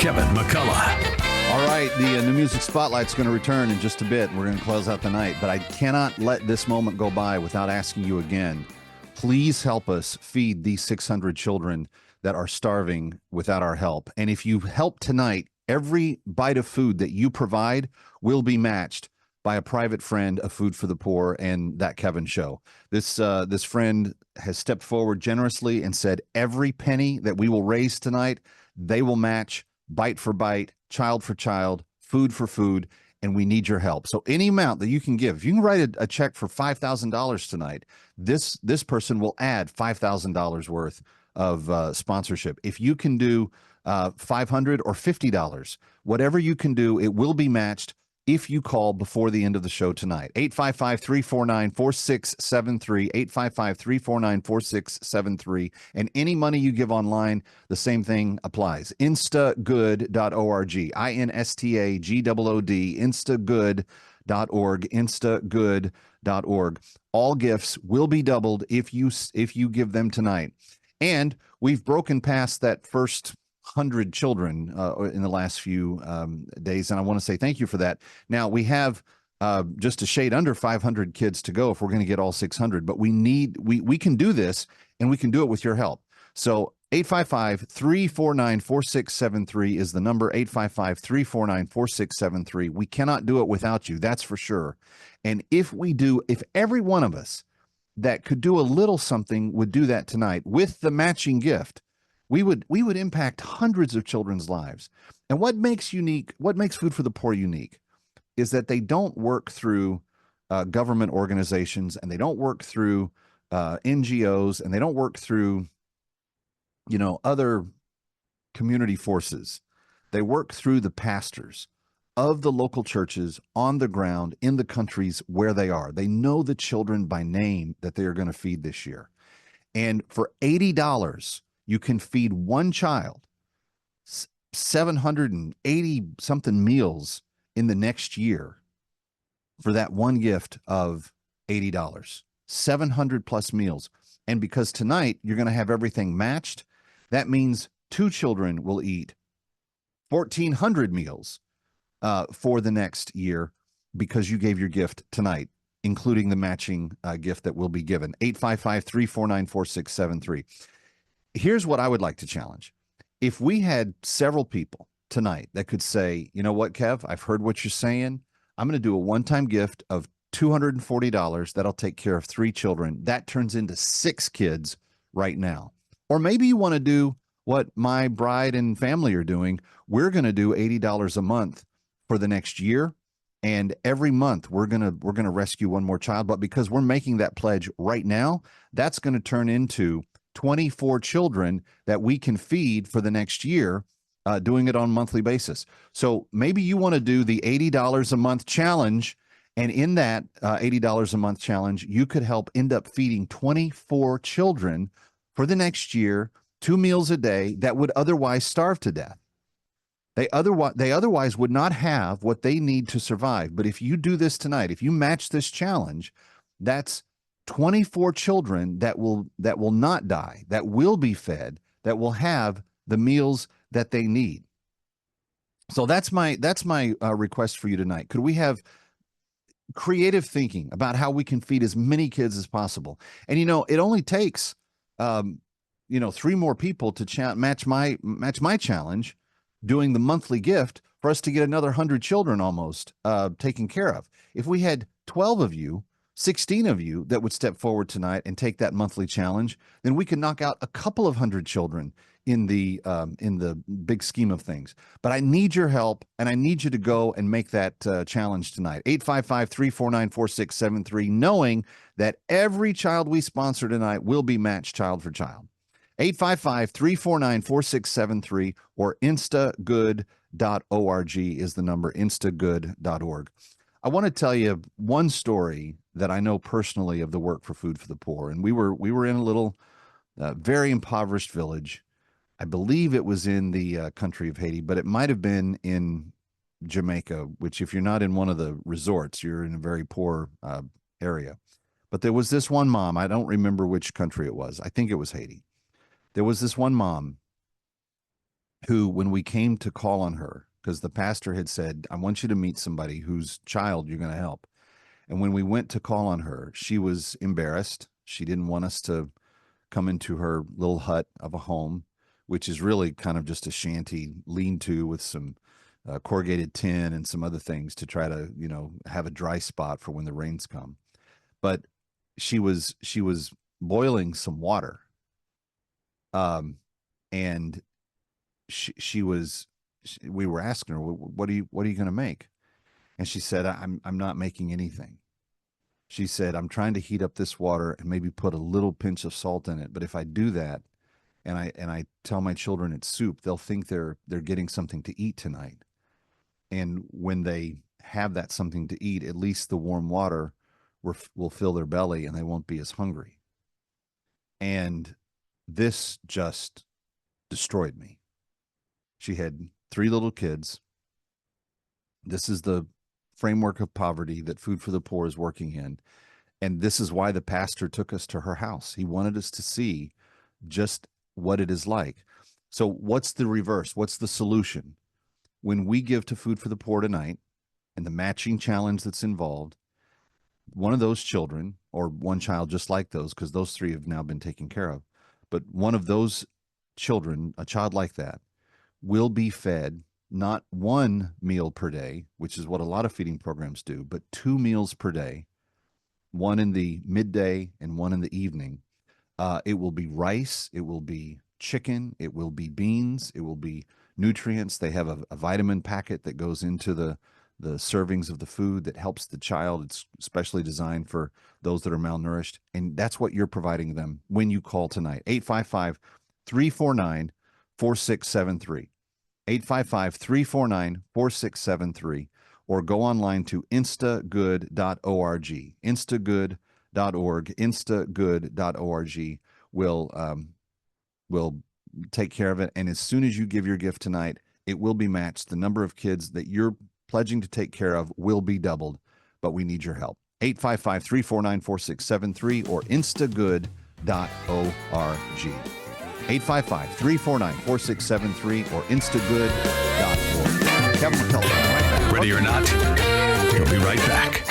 Kevin McCullough. All right, the New Music Spotlight's going to return in just a bit. We're going to close out the night, but I cannot let this moment go by without asking you again. Please help us feed these 600 children that are starving without our help. And if you help tonight, every bite of food that you provide will be matched by a private friend of Food for the Poor and That Kevin Show. This friend has stepped forward generously and said every penny that we will raise tonight, they will match bite for bite, child for child, food for food, and we need your help. So any amount that you can give, if you can write a check for $5,000 tonight, this person will add $5,000 worth of sponsorship. If you can do $500 or $50, whatever you can do, it will be matched if you call before the end of the show tonight. 855-349-4673, 855-349-4673. And any money you give online, the same thing applies. Instagood.org, INSTAGOOD, instagood.org, instagood.org. All gifts will be doubled if you give them tonight. And we've broken past that first 100 children in the last few days, and I want to say thank you for that. Now we have just a shade under 500 kids to go if we're going to get all 600, but we can do this, and we can do it with your help. So 855-349-4673 is the number, 855-349-4673. We cannot do it without you, that's for sure. And if every one of us that could do a little something would do that tonight with the matching gift, we would impact hundreds of children's lives. And what makes Food for the Poor unique is that they don't work through government organizations, and they don't work through NGOs, and they don't work through other community forces. They work through the pastors of the local churches on the ground in the countries where they are. They know the children by name that they are going to feed this year. And for $80, you can feed one child 780 something meals in the next year for that one gift of $80, 700 plus meals. And because tonight you're going to have everything matched, that means two children will eat 1,400 meals for the next year because you gave your gift tonight, including the matching gift that will be given. 855-349-4673. Here's what I would like to challenge. If we had several people tonight that could say, you know what, Kev, I've heard what you're saying. I'm going to do a one-time gift of $240. That'll take care of 3 children. That turns into 6 kids right now. Or maybe you want to do what my bride and family are doing. We're going to do $80 a month for the next year. And every month we're going to rescue one more child. But because we're making that pledge right now, that's going to turn into 24 children that we can feed for the next year, doing it on a monthly basis. So maybe you want to do the $80 a month challenge, and in that $80 a month challenge, you could help end up feeding 24 children for the next year, 2 meals a day that would otherwise starve to death. They otherwise would not have what they need to survive. But if you do this tonight, if you match this challenge, that's 24 children that will not die, that will be fed, that will have the meals that they need. So that's my request for you tonight. Could we have creative thinking about how we can feed as many kids as possible? And it only takes 3 more people to match my challenge, doing the monthly gift, for us to get another 100 children almost taken care of. If we had 12 of you, 16 of you that would step forward tonight and take that monthly challenge, then we could knock out a couple of 100 children in the big scheme of things. But I need your help, and I need you to go and make that challenge tonight. 855-349-4673, knowing that every child we sponsor tonight will be matched child for child. 855-349-4673 or instagood.org is the number, instagood.org. I want to tell you one story that I know personally of the work for Food for the Poor. And we were in a little very impoverished village. I believe it was in the country of Haiti, but it might have been in Jamaica, which if you're not in one of the resorts, you're in a very poor area. But there was this one mom. I don't remember which country it was. I think it was Haiti. There was this one mom who, when we came to call on her, because the pastor had said, I want you to meet somebody whose child you're going to help. And when we went to call on her, she was embarrassed. She didn't want us to come into her little hut of a home, which is really kind of just a shanty lean-to with some corrugated tin and some other things to try to, have a dry spot for when the rains come. But she was boiling some water, and we were asking her, what are you going to make? And she said, I'm not making anything. She said, I'm trying to heat up this water and maybe put a little pinch of salt in it. But if I do that, and I tell my children it's soup, they'll think they're getting something to eat tonight. And when they have that something to eat, at least the warm water will fill their belly and they won't be as hungry. And this just destroyed me. She had 3 little kids. This is the framework of poverty that Food for the Poor is working in. And this is why the pastor took us to her house. He wanted us to see just what it is like. So what's the reverse? What's the solution? When we give to Food for the Poor tonight and the matching challenge that's involved, one of those children, or one child just like those, because those 3 have now been taken care of, but one of those children, a child like that, will be fed not 1 meal per day, which is what a lot of feeding programs do, but 2 meals per day, 1 in the midday and 1 in the evening. It will be rice, it will be chicken, it will be beans, it will be nutrients. They have a vitamin packet that goes into the servings of the food that helps the child. It's specially designed for those that are malnourished. And that's what you're providing them when you call tonight. 855-349-4673. 855-349-4673, or go online to instagood.org. Instagood.org. Instagood.org will take care of it. And as soon as you give your gift tonight, it will be matched. The number of kids that you're pledging to take care of will be doubled, but we need your help. 855-349-4673 or instagood.org. 855-349-4673 or instagood.org. Kevin McCullough, right back. Ready or not, we'll be right back.